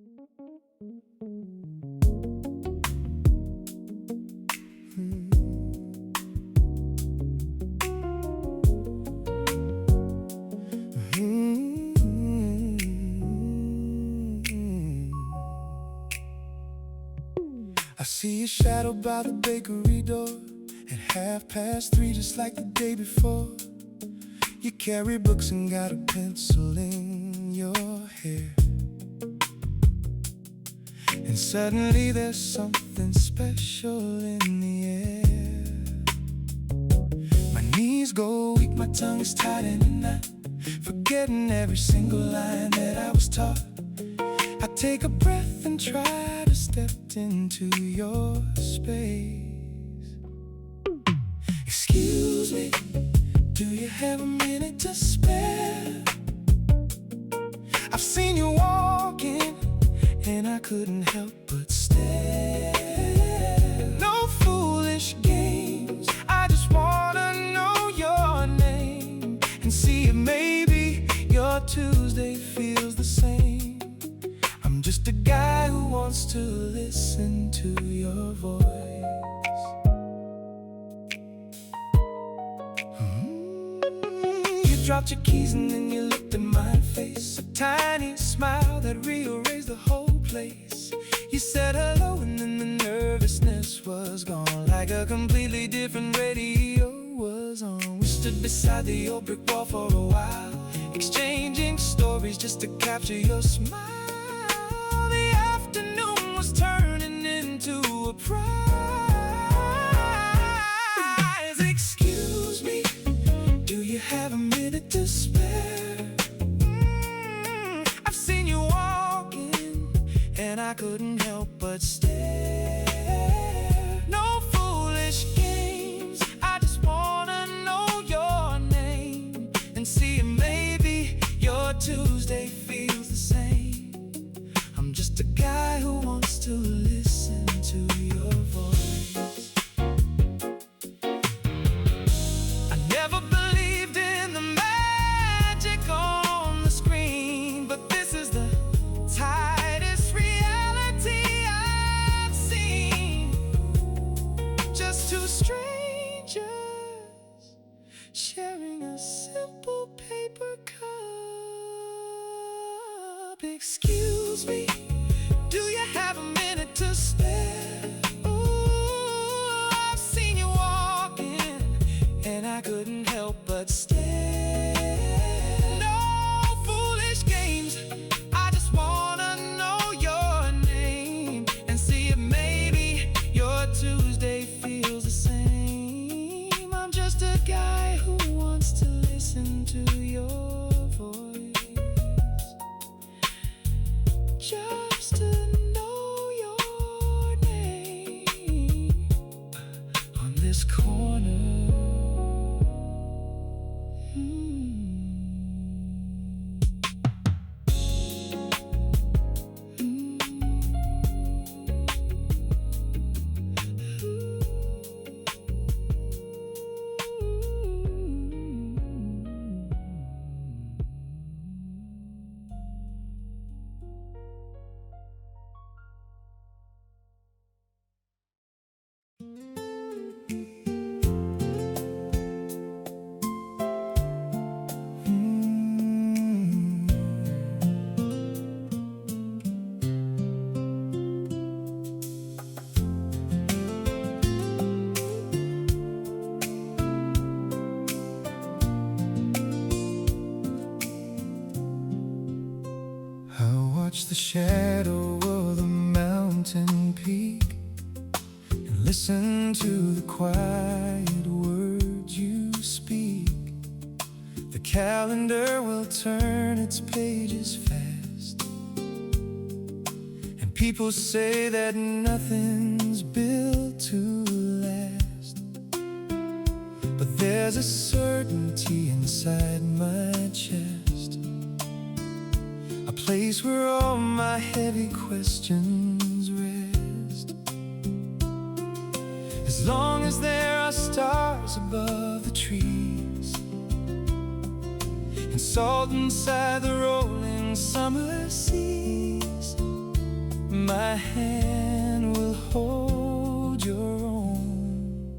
I see a shadow by the bakery door at 3:30, just like the day before. You carry books and got a pencil in your hair, and suddenly there's something special in the air. My knees go weak, my tongue is tied in a knot, forgetting every single line that I was taught. I take a breath and try to step into your space. Excuse me, do you have a minute to spare? I've seen you walking, and I couldn't help but stare. No foolish games, I just wanna know your name and see if maybe your Tuesday feels the same. I'm just a guy who wants to listen to your voice. You dropped your keys and then you looked at my face, a tiny smile that rearranged the whole place. You said hello and then the nervousness was gone, like a completely different radio was on. We stood beside the old brick wall for a while, exchanging stories just to capture your smile. The afternoon was turning into a prize. Excuse me, do you have a minute to spare? I've seen you walking, and I couldn't help but stare. No foolish games, I just wanna know your name and see if maybe your Tuesday feels the same. I'm just a guy who wants to listen to your voice. I never believed in the magic on the screen, but this is the tightest reality I've seen. Just two strangers sharing a simple paper cup. Excuse me, do you have a minute to spare? Ooh, I've seen you walking, and I couldn't help but stare. No foolish games, I just wanna know your name and see if maybe your Tuesday feels the same. I'm just a guy who wants to listen to your voice, just to know your name on this corner. Watch the shadow of the mountain peak and listen to the quiet words you speak. The calendar will turn its pages fast, and people say that nothing's built to last. But there's a certainty inside my chest, a place where all my heavy questions rest. As long as there are stars above the trees and salt inside the rolling summer seas, my hand will hold your own.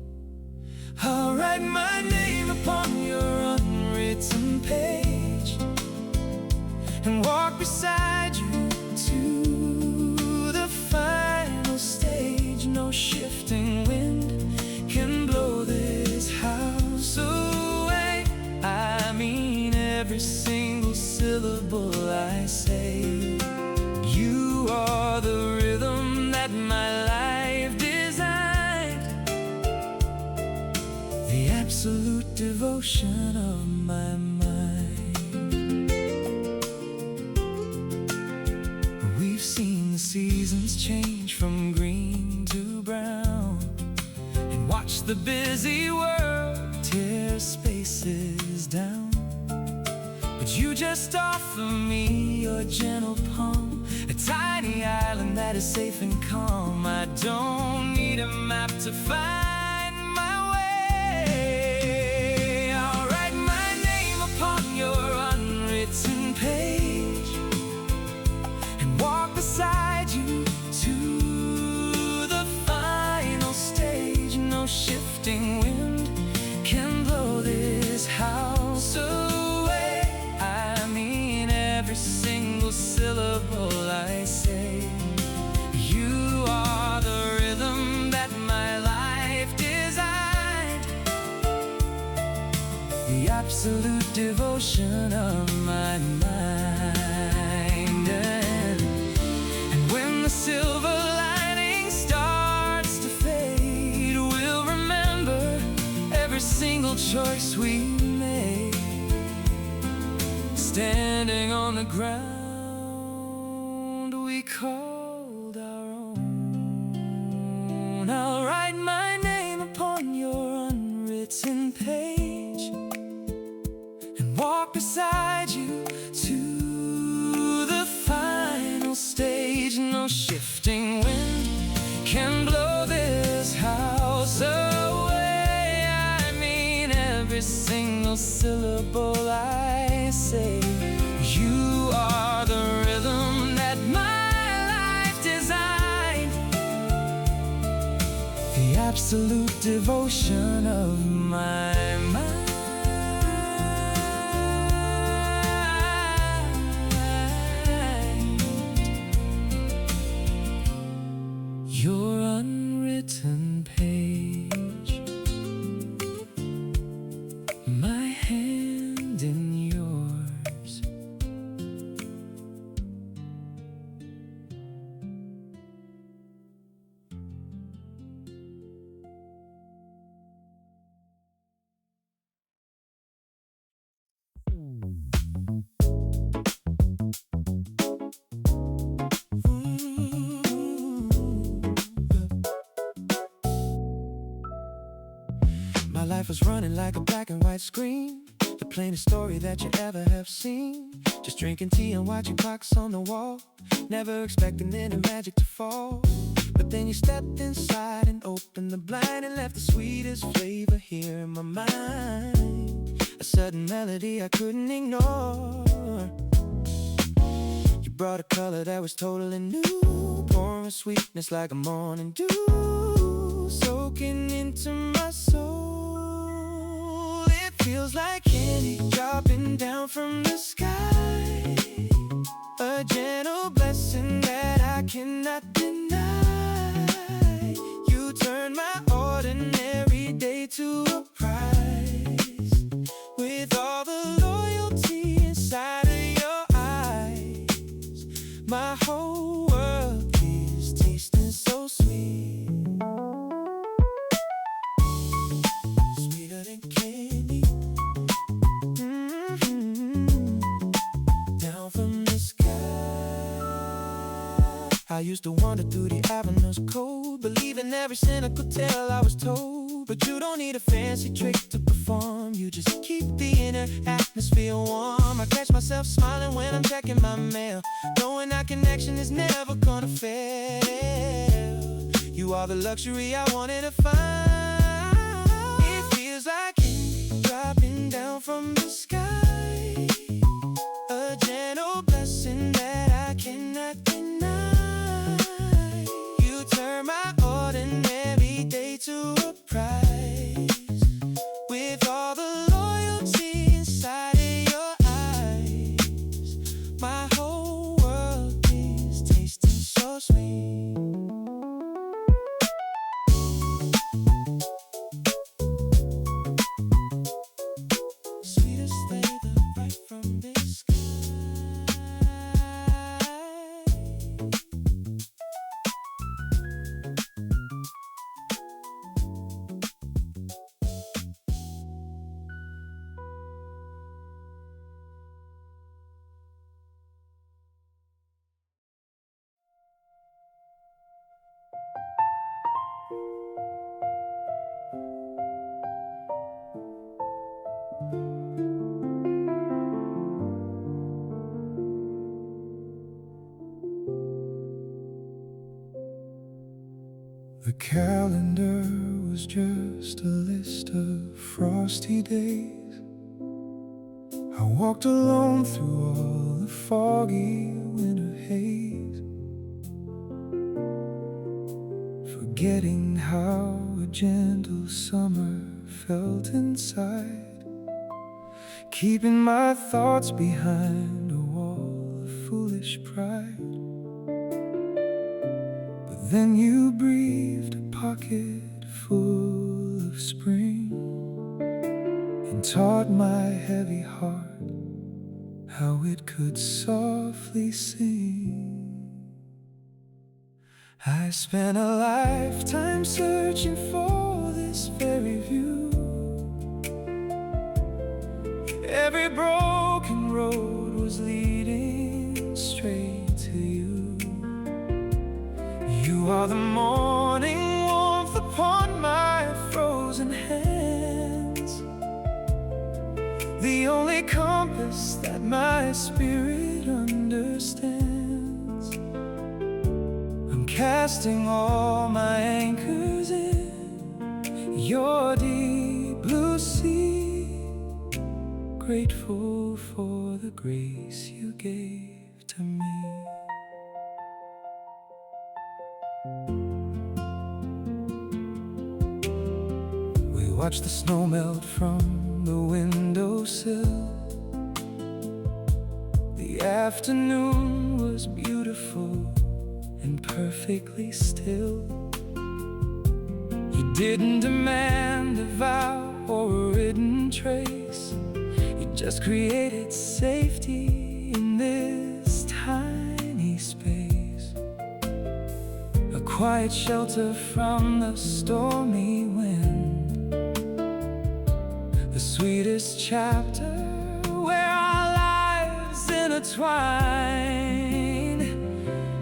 I'll write my name upon your unwritten page and walk beside you to the final stage. No shifting wind can blow this house away. I mean every single syllable I say. You are the rhythm that my life designed, the absolute devotion of my mind. We've seen the seasons change from green to brown, and watched the busy world tear spaces down. But you just offer me your gentle palm, a tiny island that is safe and calm. I don't need a map to find my way. I'll write my name upon your unwritten page and walk beside you to the final stage. No shifting wind can blow this house away. I mean every single syllable I say. You are the rhythm that my life designed, the absolute devotion of my mind. And when the silver lining starts to fade, we'll remember every single choice we made, standing on the ground we called our own. I'll write my name upon your unwritten page and walk beside you to the final stage. No shifting wind can blow this house away. I mean every single syllable I say. You are the rhythm that my life designed, the absolute devotion of my mind. Your unwritten page, my hand in yours. My life was running like a black and white screen, the plainest story that you ever have seen. Just drinking tea and watching clocks on the wall, never expecting any magic to fall. But then you stepped inside and opened the blind and left the sweetest flavor here in my mind. A sudden melody I couldn't ignore. You brought a color that was totally new, pouring sweetness like a morning dew, soaking into my soul. It feels like candy dropping down from the sky, a gentle blessing that I cannot deny. You turn my ordinary day to a prize, with all the loyalty inside of your eyes. My whole world is tasting so sweet, sweeter than candy, down from the sky. I used to wander through the avenues cold, believing every cynical tale I was told. But you don't need a fancy trick to perform, you just keep the inner atmosphere warm. I catch myself smiling when I'm checking my mail, knowing our connection is never gonna fail. You are the luxury I wanted to find. It feels like candy dropping down from the sky, a gentle blessing that I cannot deny. The calendar was just a list of frosty days. I walked alone through all the foggy winter haze, forgetting how a gentle summer felt inside, keeping my thoughts behind a wall of foolish pride. Then you breathed a pocket full of spring and taught my heavy heart how it could softly sing. I spent a lifetime searching for this very view. Every broken road was leading straight to you. You are the morning warmth upon my frozen hands, the only compass that my spirit understands. I'm casting all my anchors in your deep blue sea, grateful for the grace you gave to me. Watch the snow melt from the windowsill. The afternoon was beautiful and perfectly still. You didn't demand a vow or a written trace. You just created safety in this tiny space, a quiet shelter from the stormy wind. The sweetest chapter where our lives intertwine.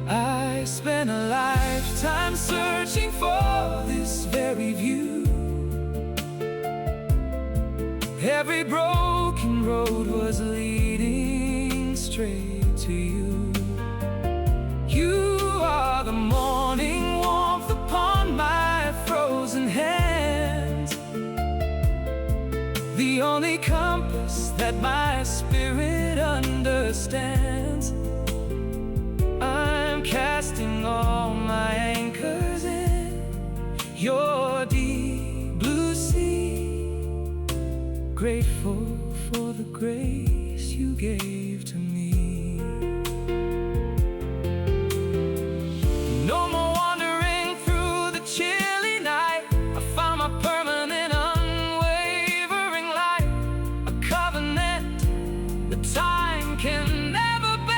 I spent a lifetime searching for this very view. Every broken road was leading straight to you. You are the morning warmth upon my frozen hands, the only compass that my spirit understands. I'm casting all my anchors in your deep blue sea, grateful for the grace you gave to me. No more wandering through the chilly night. I found my permanent time can never bend.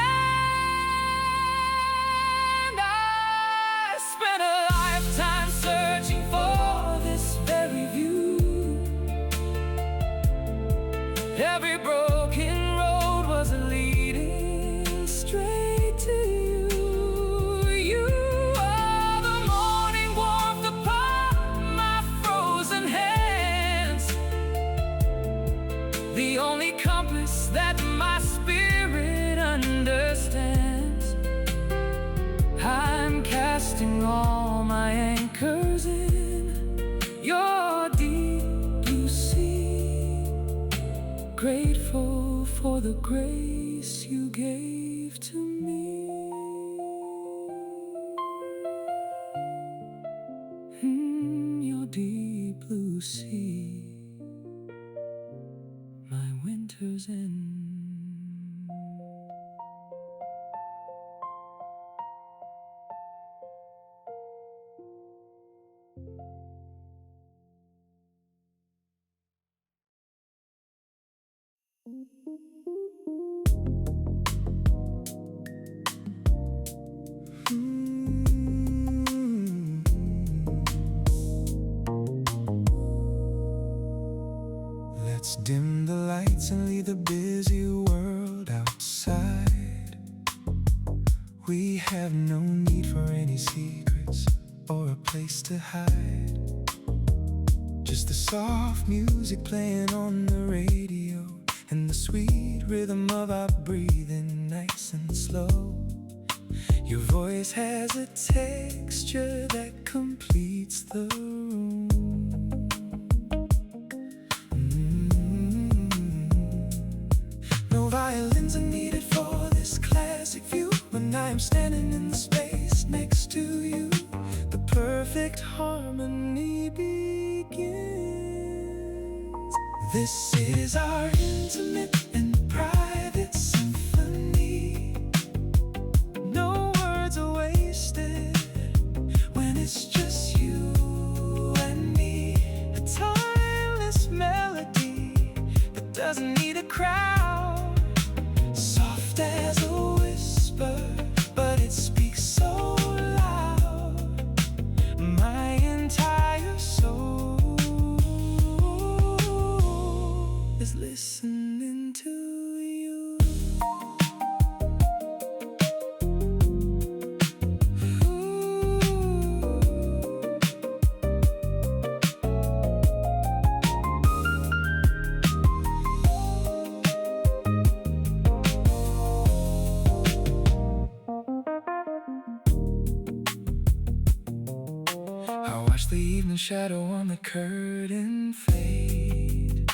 I spent a lifetime searching for this very view. Every broken road was leading straight to you. You are the morning warmth upon my frozen hands, the only compass that my spirit understands. I'm casting all my anchors in your deep blue sea, grateful for the grace you gave to me. Your deep blue sea, my winter's end. Let's dim the lights and leave the busy world outside. We have no need for any secrets or a place to hide. Just the soft music playing on the radio, and the sweet rhythm of our breathing, nice and slow. Your voice has a texture that completes the room. No violins are needed for this classic view. When I am standing in the space next to you, the perfect harmony begins. This is our intimate and private symphony. No words are wasted when it's just you and me. A timeless melody that doesn't need a crowd. Soft as a whisper, but it speaks so loud. My entire soul is listening to you. I watch the evening shadow on the curtain fade,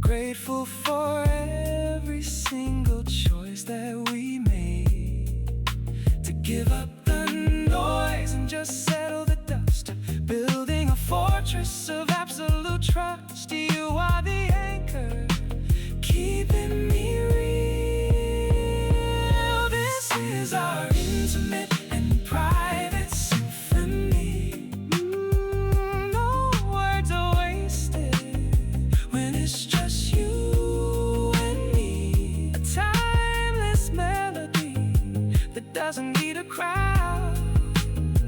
grateful for every single choice that we made, to give up the noise and just settle the dust, building a fortress of absolute trust. You are the anchor, keeping me real. This is our intimate and private symphony. No words are wasted when it's just you and me. A timeless melody that doesn't need a crowd.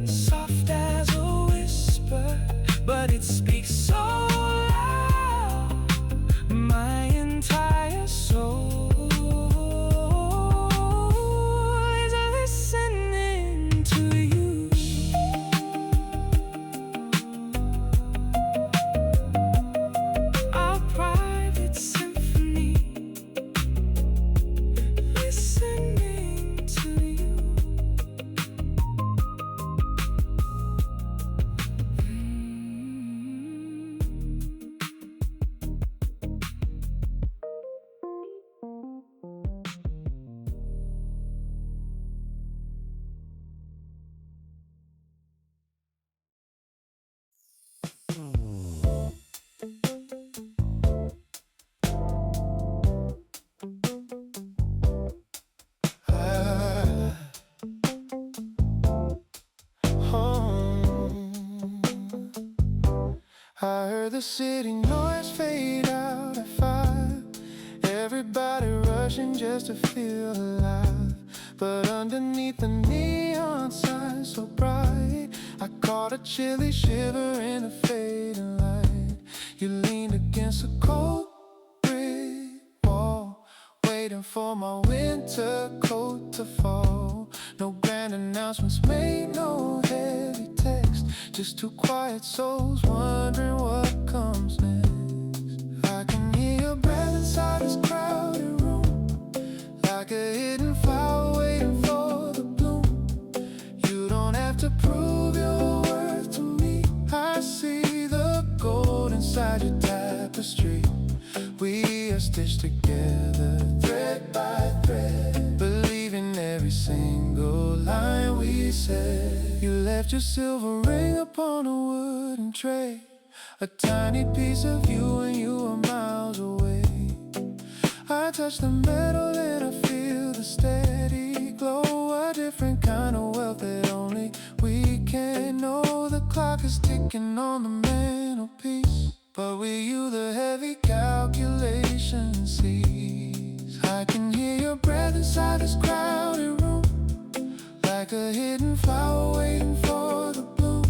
Soft as a whisper, but it speaks so loud. My entire soul is listening to you. Our private symphony, listening to you. I heard the city noise fade out at 5. Everybody rushing just to feel alive. But underneath the neon sign so bright, I caught a chilly shiver in the fading light. You leaned against a cold brick wall, waiting for my winter coat to fall. No grand announcements made, no heavy text, just two quiet souls wondering what comes next. I can hear your breath inside this crowded room, like a hidden flower waiting for the bloom. You don't have to prove your worth to me. I see the gold inside your tapestry. We are stitched together, thread by thread, believing every single line we said. You left your silver ring upon a wooden tray, a tiny piece of you when you were miles away. I touch the metal and I feel the steady glow, a different kind of wealth that only we can know. The clock is ticking on the mantelpiece, but with you the heavy calculation cease. I can hear your breath inside this crowded room, like a hidden flower waiting for the bloom.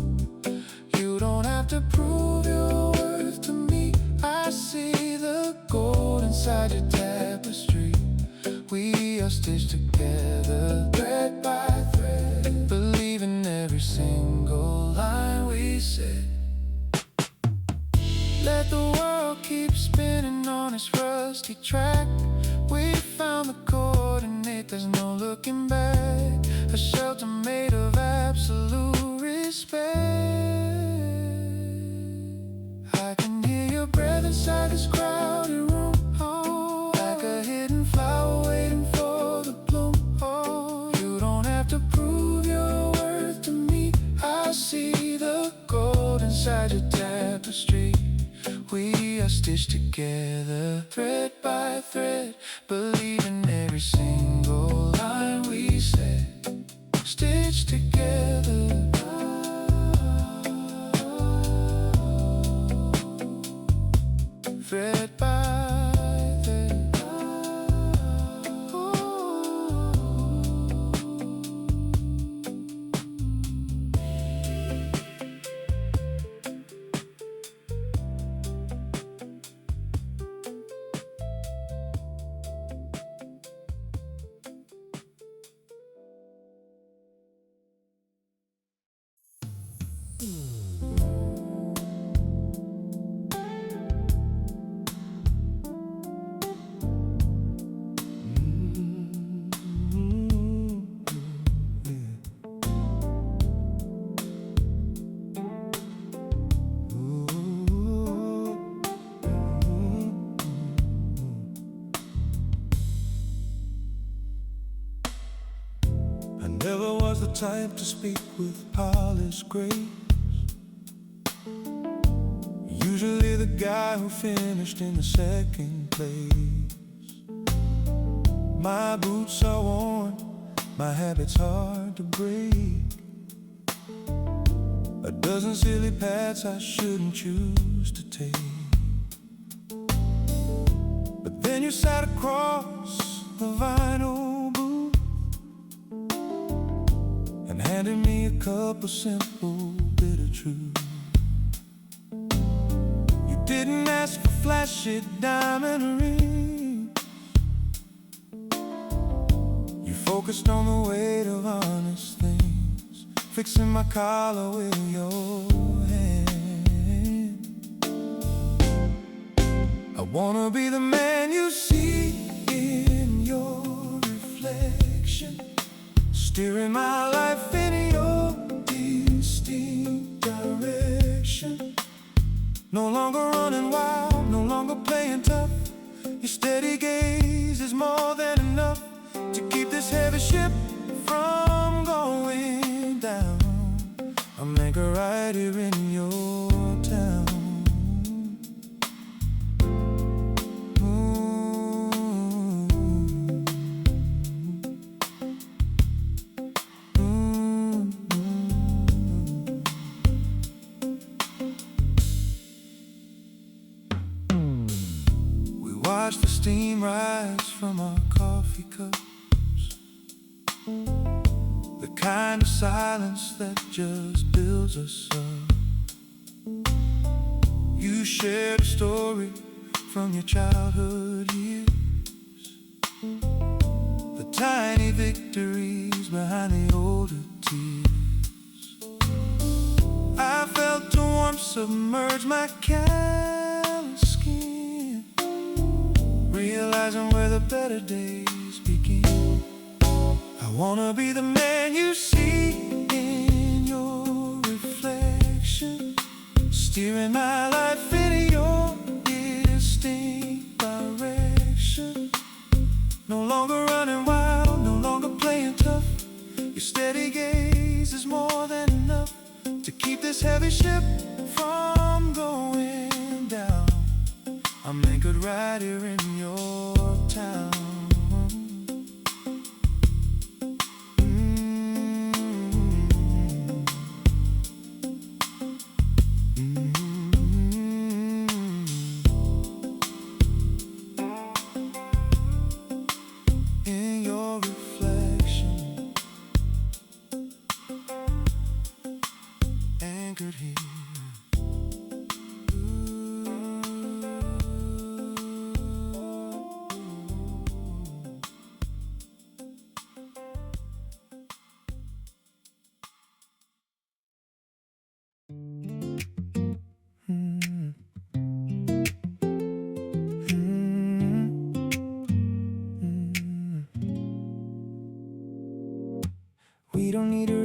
You don't have to prove your worth to me. I see the gold inside your tapestry. We are stitched together, thread by thread, believing every single line Let the world keep spinning on its rusty track. We found the coordinate, there's no looking back. A shelter made of absolute respect. I can hear your breath inside this crowded room, oh, like a hidden flower waiting for the bloom. Oh, you don't have to prove your worth to me. I see the gold inside your tapestry. We are stitched together, thread by thread, believing every single line we said. Stitched together. Thread by thread. Never was the type to speak with polished grace. Usually the guy who finished in the second place. My boots are worn, my habits hard to break. A dozen silly paths I shouldn't choose to take. But then you sat across the vinyl and handed me a cup of simple, bitter truth. You didn't ask for flashy diamond rings. You focused on the weight of honest things, fixing my collar with your hand. I wanna be the man you see in your reflection, steering my life in your distinct direction. No longer running wild, no longer playing tough. Your steady gaze is more than enough to keep this heavy ship from going down. I'm anchor right here in your town. Watch the steam rise from our coffee cups, the kind of silence that just builds us up. You shared a story from your childhood years, the tiny victories behind the older tears. I felt the warmth submerge my callous skin, realizing where the better days begin. I wanna be the man you see in your reflection, steering my life in your distinct direction. No longer running wild, no longer playing tough. Your steady gaze is more than enough to keep this heavy ship from going down. I'm anchored right here in your town. In your reflection, anchored here.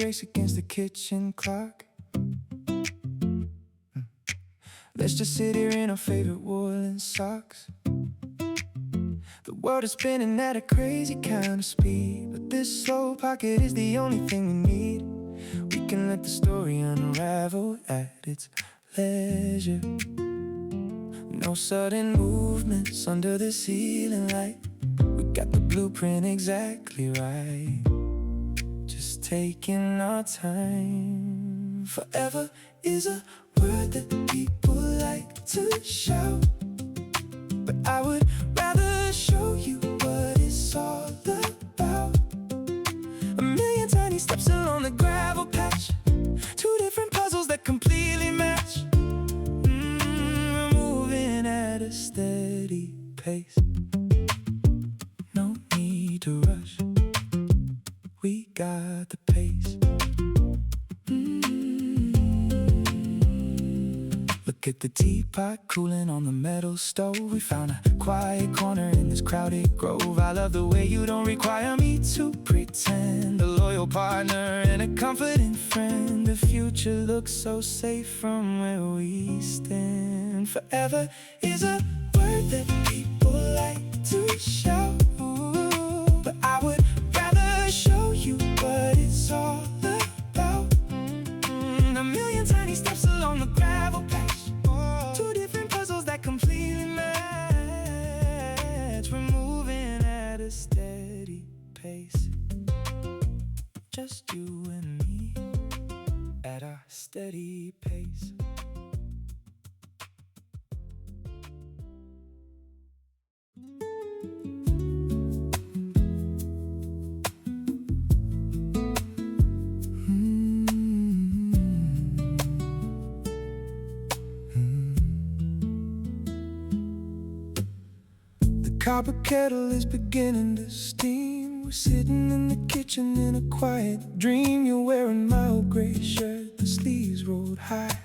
race against the kitchen clock. Let's just sit here in our favorite woolen socks. The world is spinning at a crazy kind of speed, but this slow pocket is the only thing we need. We can let the story unravel at its leisure. No sudden movements under the ceiling light. We got the blueprint exactly right. Just taking our time. Forever is a word that people like to shout, but I would rather show you what it's all about. A million tiny steps along the gravel patch, two different puzzles that completely match. We're moving at a steady pace. No need to rush, we got the pace. Look at the teapot cooling on the metal stove. We found a quiet corner in this crowded grove. I love the way you don't require me to pretend. A loyal partner and a comforting friend. The future looks so safe from where we stand. Forever is a word that people like to shout, but I would rather show you what it's all about. A million tiny steps along the gravel path, two different puzzles that completely match. We're moving at a steady pace, just you and me at our steady pace. Copper kettle is beginning to steam. We're sitting in the kitchen in a quiet dream. You're wearing my old gray shirt, the sleeves rolled high,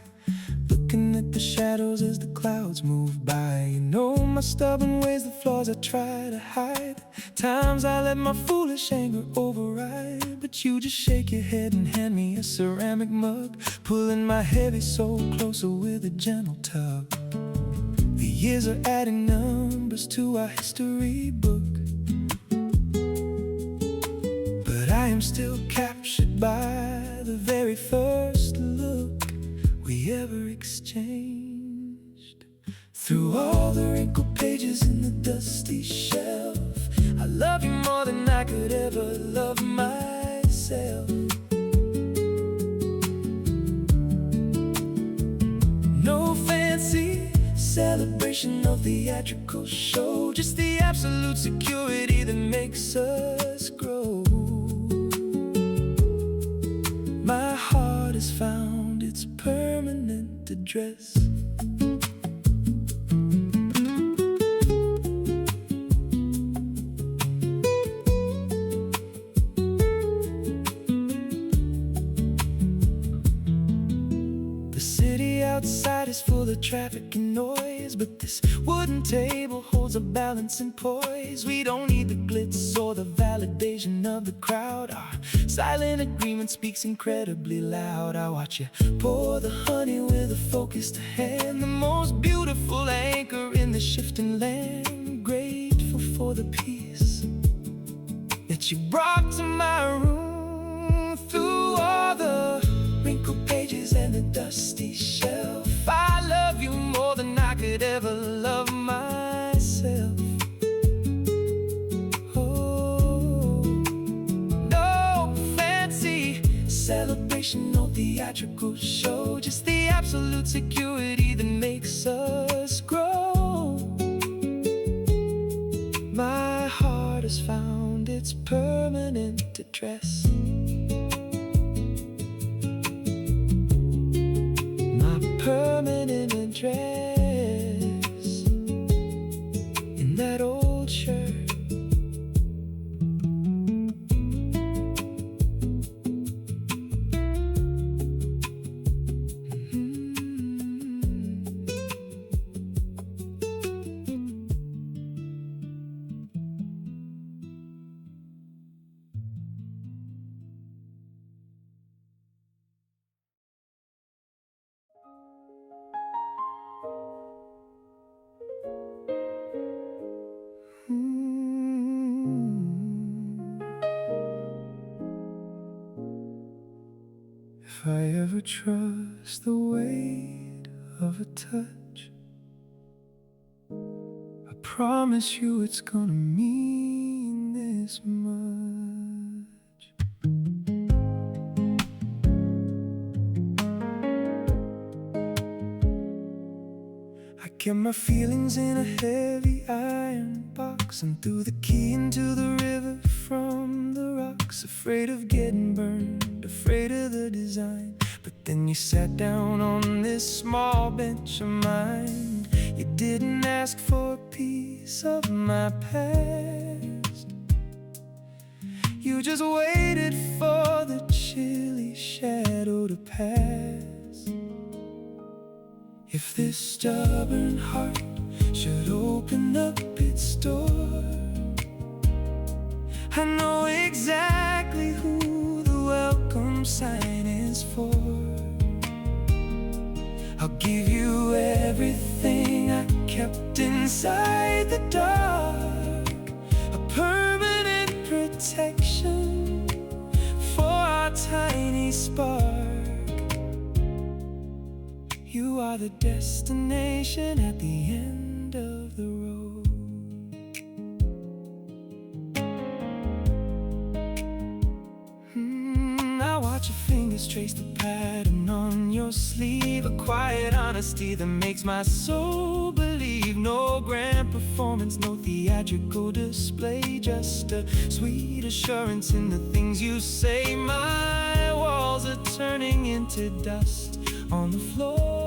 looking at the shadows as the clouds move by. You know my stubborn ways, the flaws I try to hide. Times I let my foolish anger override, but you just shake your head and hand me a ceramic mug, pulling my heavy soul closer with a gentle tug. The years are adding numbers to our history book, but I am still captured by the very first look we ever exchanged. Through all the wrinkled pages in the dusty shelf, I love you more than I could ever love myself. No fancy celebration of theatrical show, just the absolute security that makes us grow. My heart has found its permanent address. The city outside is full of traffic and noise, but this wooden table holds a balance and poise. We don't need the glitz or the validation of the crowd. Our silent agreement speaks incredibly loud. I watch you pour the honey with a focused hand, the most beautiful anchor in the shifting land. Grateful for the peace that you brought to my room. Through all the wrinkled pages and the dusty shelf, I love you more than I could ever love myself. Oh, no fancy celebration, no theatrical show, just the absolute security that makes us grow. My heart has found its permanent address. Permanent address in that old shirt. if I ever trust the weight of a touch. I promise you it's gonna mean this much. I kept my feelings in a heavy iron box and threw the key into the river from the rocks. Afraid of getting burned, afraid of the design. But then you sat down on this small bench of mine. You didn't ask for a piece of my past. You just waited for the chilly shadow to pass. If this stubborn heart should open up its door, I know exactly who the welcome sign is for. I'll give you everything I kept inside the dark, a permanent protection for our tiny spark. You are the destination at the end of the road. I watch your fingers trace the pattern on your sleeve, a quiet honesty that makes my soul believe. No grand performance, no theatrical display, just a sweet assurance in the things you say. My walls are turning into dust on the floor.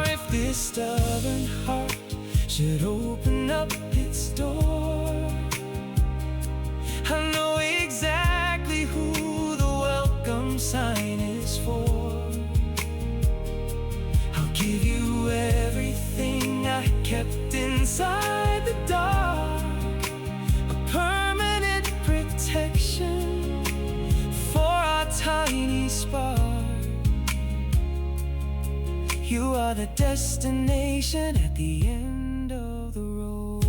If this stubborn heart should open up its door, I know exactly who the welcome sign is for. I'll give you everything I kept inside the dark, a permanent protection for our tiny spark. You are the destination at the end of the road.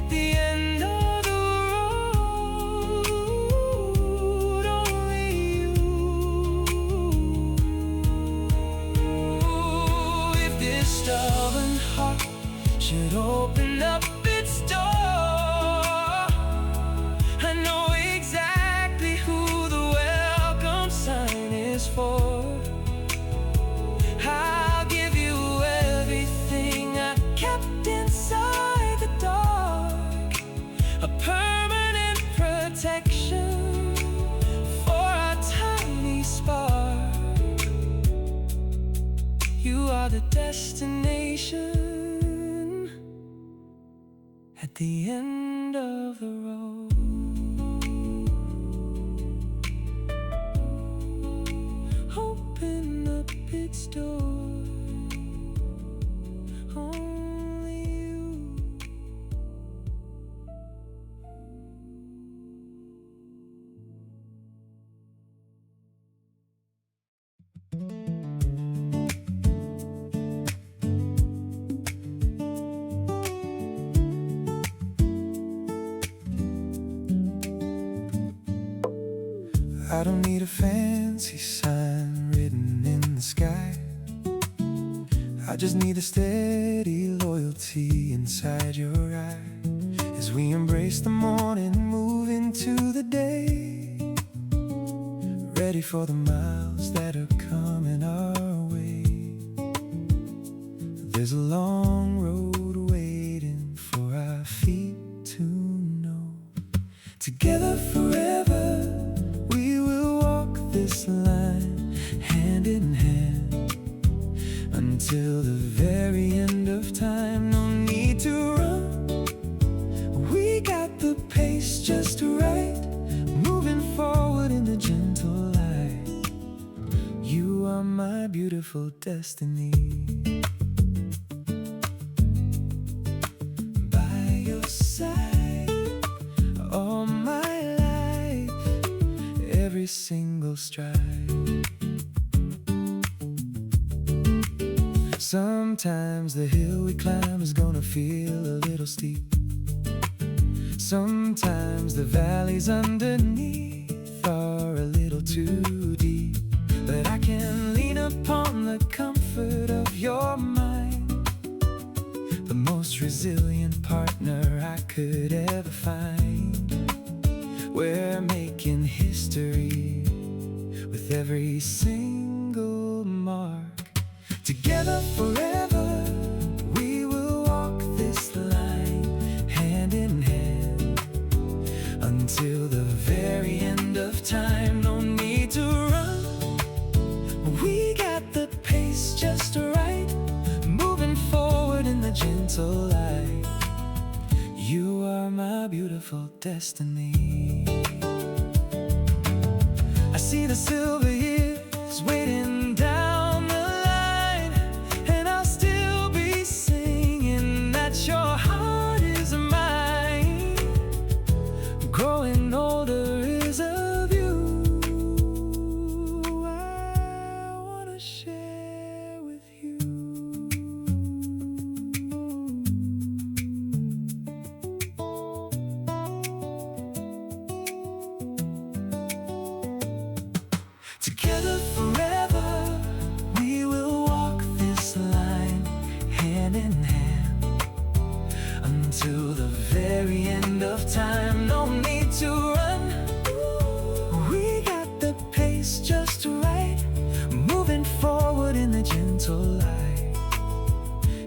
The end of the road, only you. If this stubborn heart should open up its door, I know exactly who the welcome sign is for. I'll give you everything I kept inside the dark, a permanent protection for a tiny spark. You are the destination at the end of the road. Open up its door, only you. I don't need a fancy sign written in the sky. I just need a steady loyalty inside your eye. As we embrace the morning, move into the day, ready for the miles that are coming our way. There's a long road waiting for our feet to know. Together forever, we will walk this line hand in hand until the very end of time. No need to run, we got the pace just right, moving forward in the gentle light. You are my beautiful destiny. By your side, all my life, every single stride. Sometimes the hill we climb is gonna feel a little steep. Sometimes the valleys underneath are a little too deep, but I can lean upon the comfort of your mind, the most resilient partner I could ever find. We're making history with every single mark. Together forever, we will walk this line hand in hand until the very end of time. No need to run, we got the pace just right, moving forward in the gentle light. You are my beautiful destiny. I see the silver years waiting down the line, and I'll still be singing that your heart is mine. Growing older is a view I wanna share with you. Together forever, we will walk this line hand in hand until the very end of time. No need to run, we got the pace just right, moving forward in the gentle light.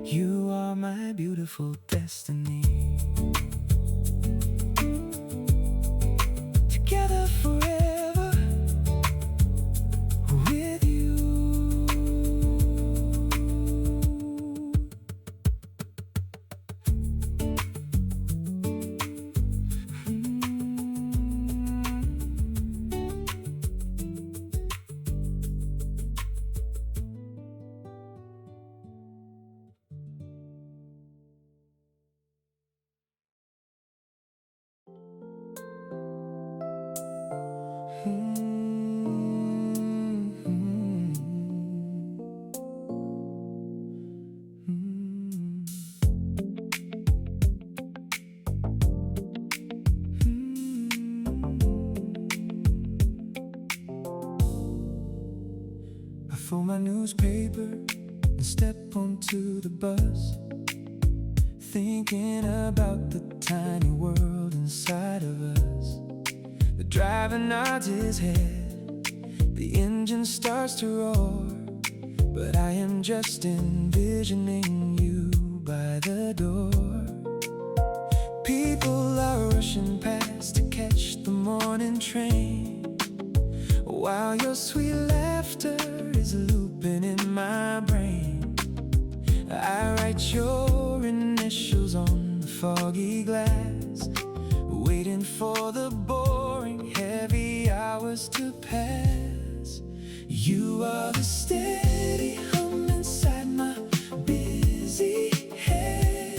You are my beautiful destiny. Together forever with you. I fold my newspaper and step onto the bus, thinking about the tiny world inside of us. The driver nods his head, the engine starts to roar, but I am just envisioning you by the door. People are rushing past to catch the morning train, while your sweet laughter is looping in my brain. I write your initials on the foggy glass, waiting for the boring, heavy hours to pass. You are the steady hum inside my busy head,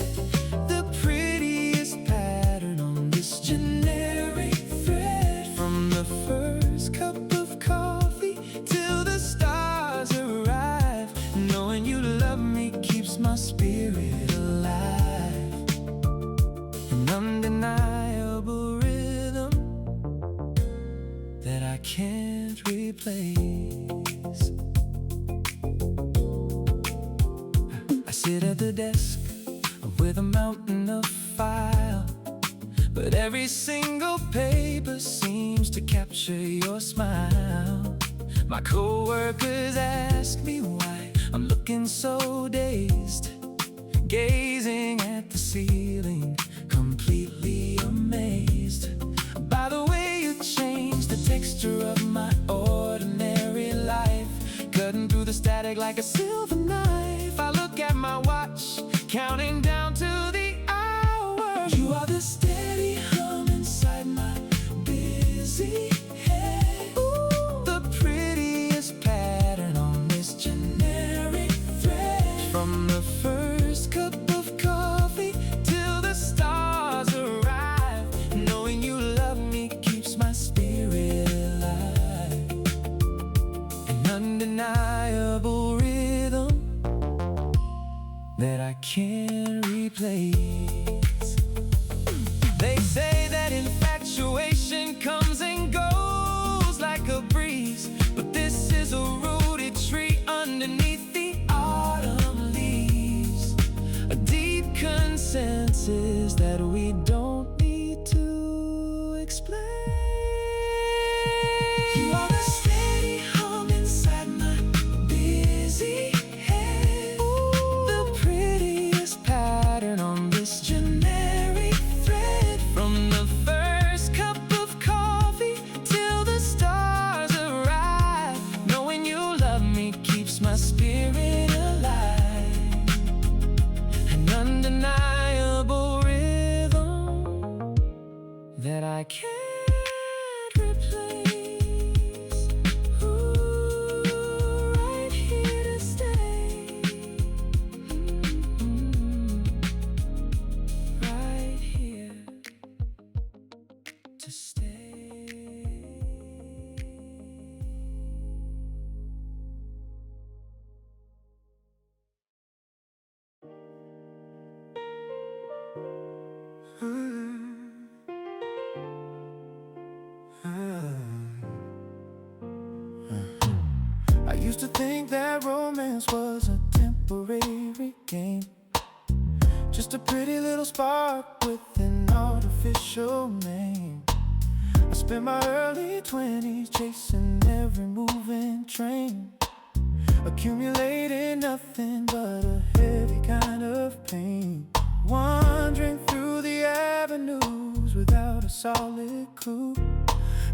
the prettiest pattern on this generic thread. From the first cup of coffee till the stars arrive, knowing you love me keeps my spirit alive. An undeniable rhythm that I can't replace. I sit at the desk with a mountain of file, but every single paper seems to capture your smile. My coworkers ask me why I'm looking so dazed, gazing at the ceiling, completely amazed by the way you change the texture of my ordinary life, cutting through the static like a silver knife. I look at my watch, counting down to the hours. You are the steady hum inside my busy head, the prettiest pattern on this generic thread. From the first cup of coffee till the stars arrive, knowing you love me keeps my spirit alive. An undeniable rhythm that I can't replace. They say that I can't replace. Ooh, right here to stay. Right here to stay. I used to think that romance was a temporary game, just a pretty little spark with an artificial name. I spent my early 20s chasing every moving train, accumulating nothing but a heavy kind of pain, wandering through the avenues without a solid clue,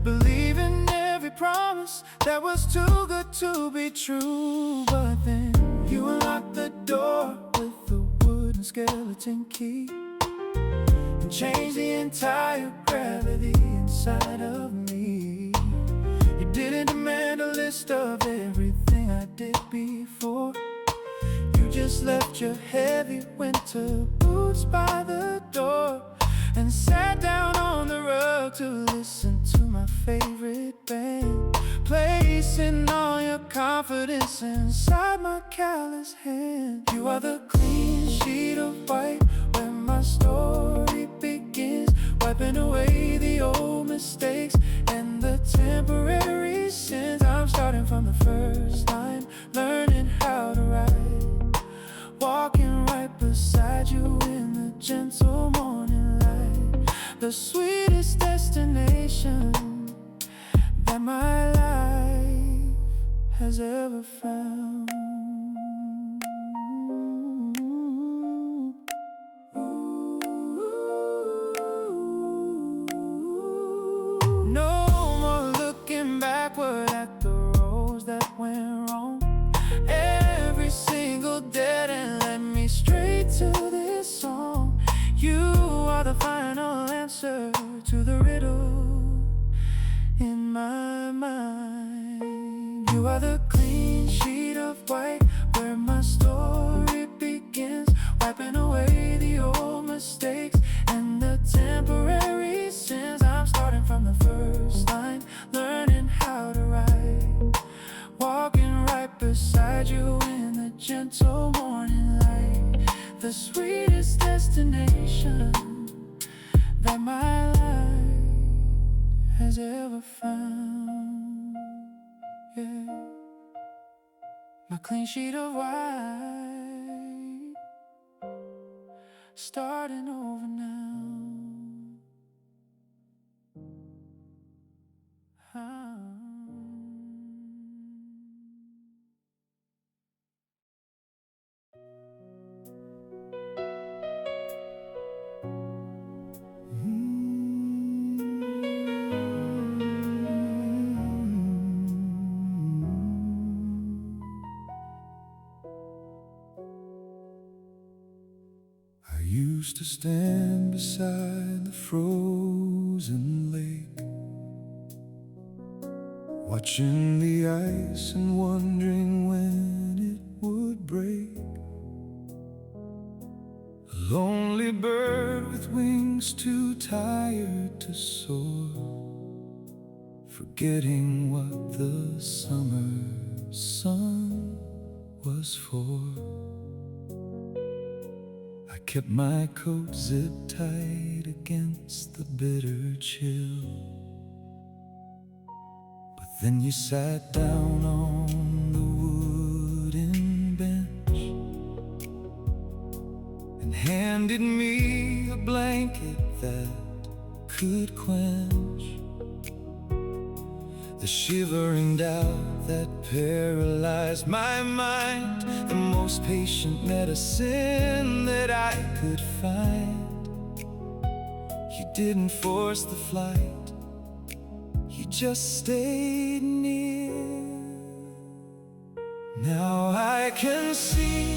believing every promise that was too good to be true. But then you unlocked the door with a wooden skeleton key and changed the entire gravity inside of me. You didn't demand a list of everything I did before. You just left your heavy winter boots by the door and sat down on the rug to listen to my favorite band, placing all your confidence inside my callous hand. You are the clean sheet of white where my story begins, wiping away the old mistakes and the temporary sins. I'm starting from the first line, learning how to write, walking right beside you in the gentle morning light, the sweetest destination that my life has ever found. No more looking backward at the roads that went wrong. Every single dead end led me straight to this song. You are the final answer to the riddle in my mind. You are the clean sheet of white where my story begins, wiping away the old mistakes and the temporary sins. I'm starting from the first line, learning how to write, walking right beside you in the gentle morning light, the sweetest destination that my life has ever found. Yeah, my clean sheet of white, starting over now. I used to stand beside the frozen lake, watching the ice and wondering when it would break. A lonely bird with wings too tired to soar, forgetting what the summer sun was for. I kept my coat zipped tight against the bitter chill, but then you sat down on the wooden bench and handed me a blanket that could quench the shivering doubt that paralyzed my mind, the most patient medicine that I could find. You didn't force the flight, you just stayed near. Now I can see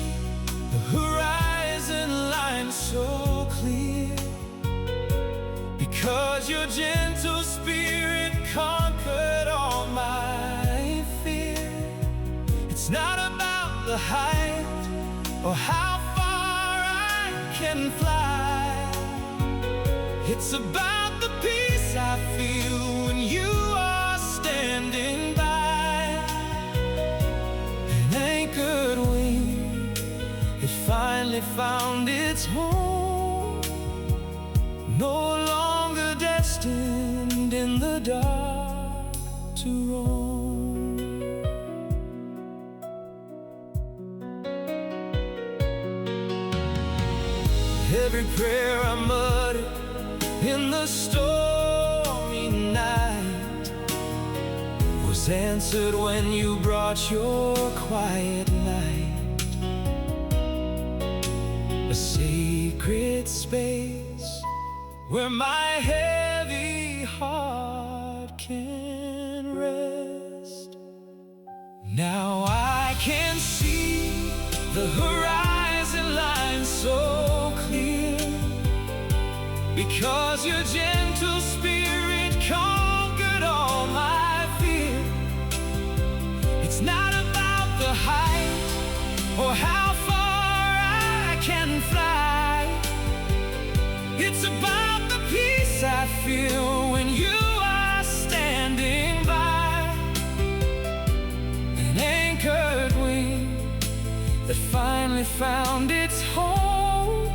the horizon line so clear, because because your gentle spirit conquered all my fear. It's not about the height or how far I can fly. It's about the peace I feel when you are standing by. An anchored wing, it finally found its home, no longer destined in the dark to roam. Every prayer I muttered in the stormy night was answered when you brought your quiet light. A sacred space where my heavy heart can rest. Now I can see the horizon line so clear, because your gentle spirit conquered all my fear. It's not about the height or how far I can fly. It's about the peace I feel when you are standing by. An anchored wing that finally found its home,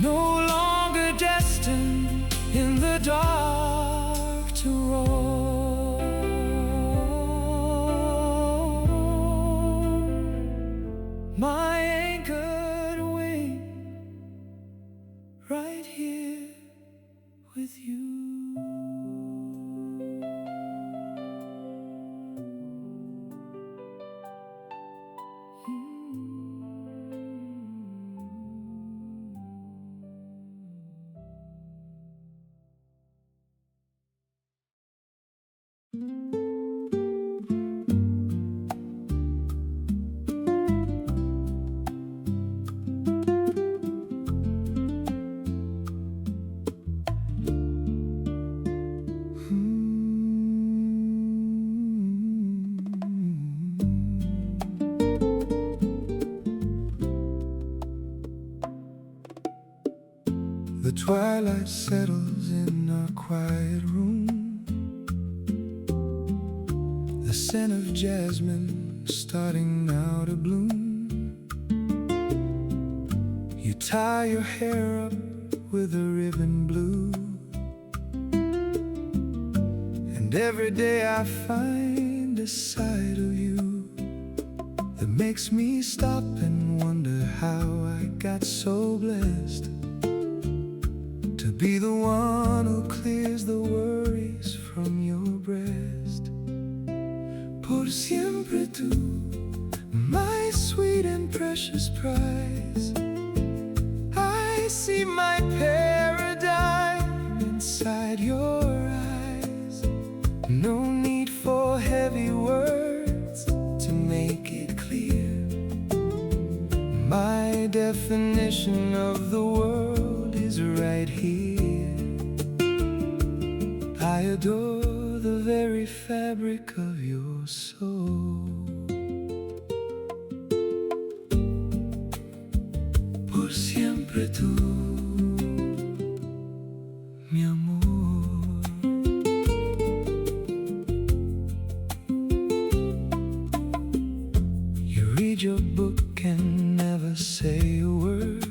no longer destined in the dark to roam. My anchored wing, right here with you. The twilight settles in our quiet room. The scent of jasmine starting now to bloom. You tie your hair up with a ribbon blue, and every day I find a side of you that makes me stop and wonder how I got so blessed to be the one who clears the worries from your breast. Por siempre tú, my sweet and precious prize. I see my paradigm inside your eyes. No need for heavy words to make it clear. My definition of the world is right here. I adore the very fabric of your soul. Por siempre tú, mi amor. You read your book and never say a word.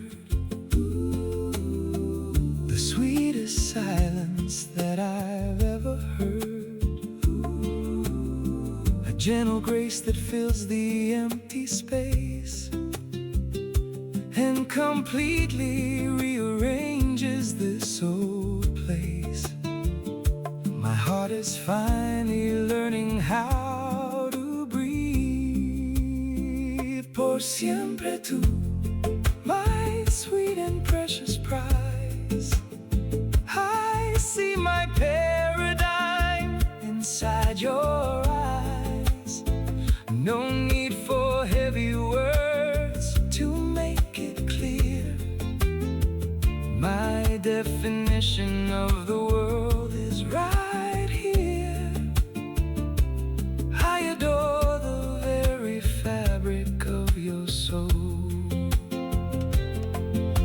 The sweetest silence that I've ever heard. A gentle grace that fills the empty space and completely rearranges this old place. My heart is finally learning how to breathe. Por siempre tú, my sweet and precious prize. I see my paradigm inside your eyes. No need for heavy words to make it clear. My definition definition of the world is right here. I adore the very fabric of your soul.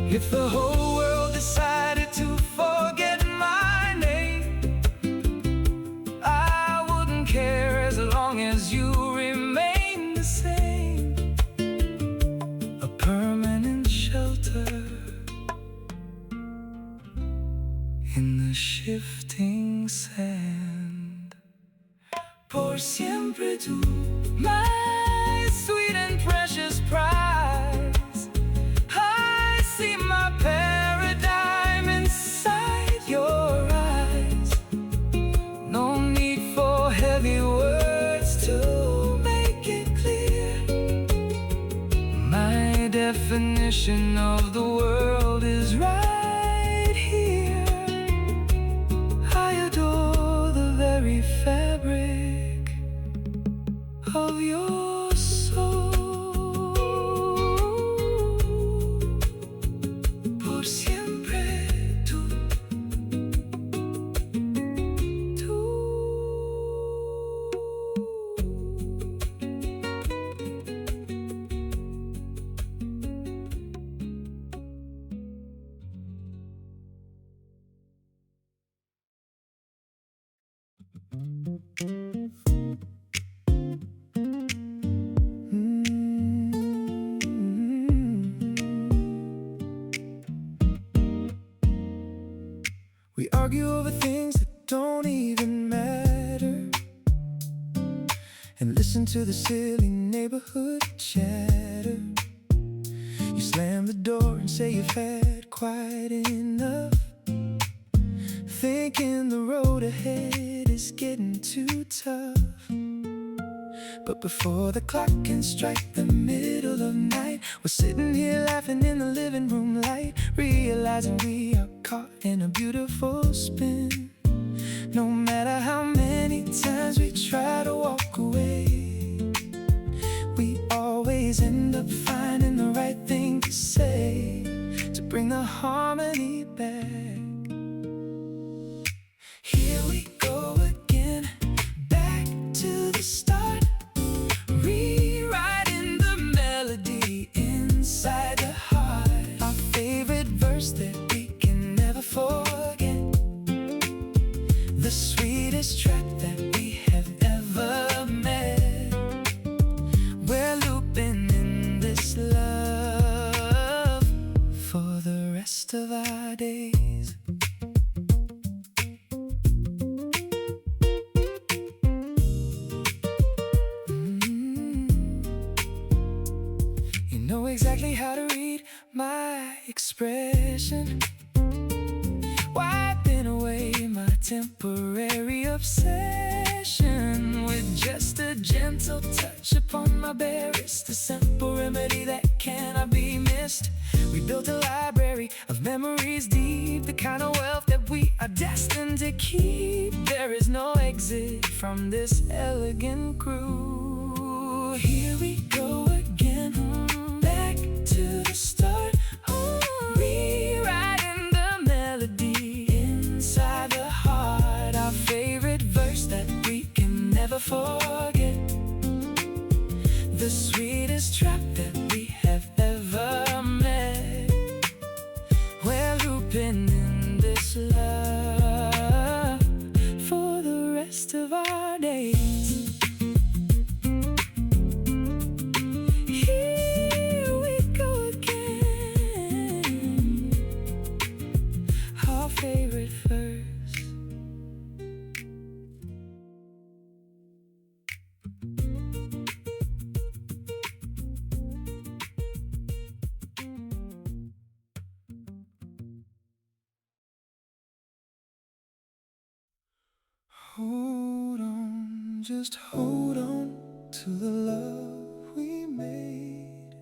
If the whole world decided to forget my name, I wouldn't care as long as you remain the same. A permanent shelter in the shifting sand. Por siempre tú, my sweet and precious prize. I see my paradigm inside your eyes. No need for heavy words to make it clear. My definition of the world is right here. I adore the very fabric of your soul. Por siempre tú, tú. We argue over things that don't even matter, and listen to the silly neighborhood chatter. You slam the door and say you've had quite enough, thinking the road ahead is getting too tough. But before the clock can strike the middle of night, we're sitting here laughing in the living room light, realizing we are caught in a beautiful spin. No matter how many times we try to walk away, we always end up finding the right thing to say to bring the harmony back. Here we go again, back to the start, rewriting the melody inside the heart. Our favorite verse that we can never forget, the sweetest track that we have ever met. We're looping in this love for the rest of our days. You know exactly how to read my expression, wiping away my temporary obsession with just a gentle touch upon my bare wrist, a simple remedy that cannot be missed. We built a library of memories deep, the kind of wealth that we are destined to keep. There is no exit from this elegant groove. Here we go again, back to the start, rewriting the melody inside the heart. Our favorite verse that we can never forget, the sweetest track that we have ever met. We're looping in this love for the rest of our days. Here we go again, our favorite verse. Hold on, just hold on to the love we made.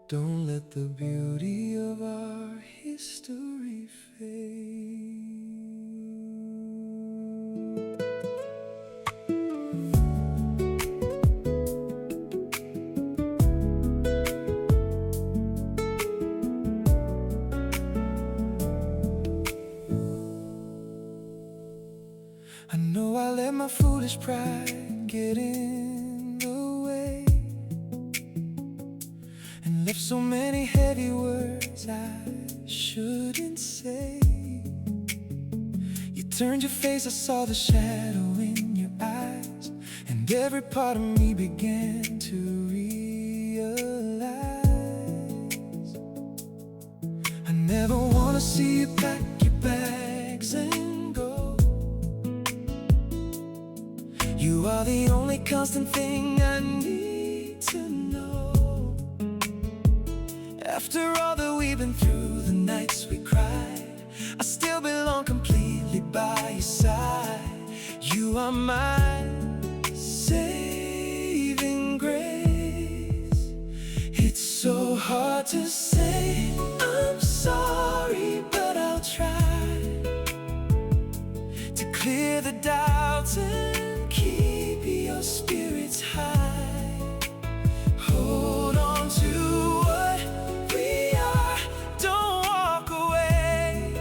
Don't let the beauty of our history fade. I know I let my foolish pride get in the way and left so many heavy words I shouldn't say. You turned your face, I saw the shadow in your eyes, and every part of me began to realize I never wanna see you pack your bags and go. You are the only constant thing I need to know. After all that we've been through, the nights we cried, I still belong completely by your side. You are my saving grace. It's so hard to say I'm sorry, but I'll try to clear the doubts and keep your spirits high. Hold on to what we are, don't walk away.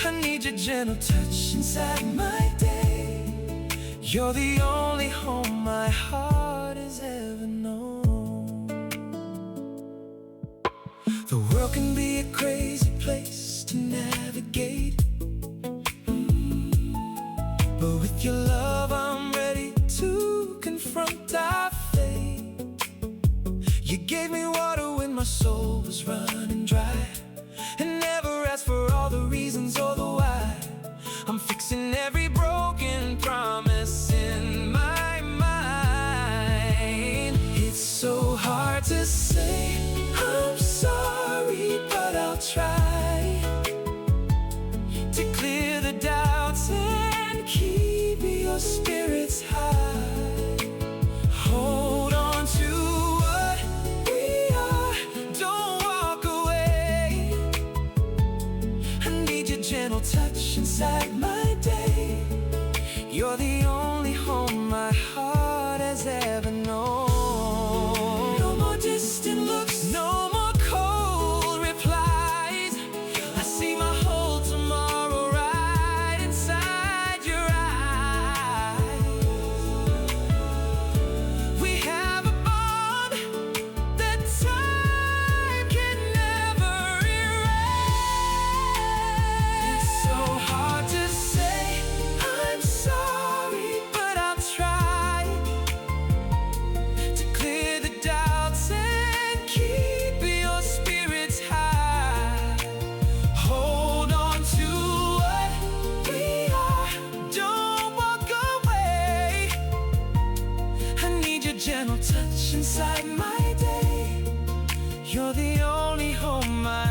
I need your gentle touch inside my day. You're the only home my heart has ever known. The world can be a crazy place to navigate, but with your love I'm ready to confront our fate. You gave me water when my soul was running dry, and never asked for all the reasons or the why. I'm fixing every broken promise in my mind. It's so hard to say I'm sorry, but I'll try to clear the doubts and keep your spirits high. Hold on to what we are, don't walk away. I need your gentle touch inside my day. You're the only home my heart has ever known. No more distant looks, no more cold replies. I see my whole tomorrow right inside your eyes. We have a bond that time can never erase. It's so hard to say I'm sorry, but I'll try to clear the doubts and keep your spirits high. Hold on to what we are, don't walk away. I need your gentle touch inside my day. You're the only home my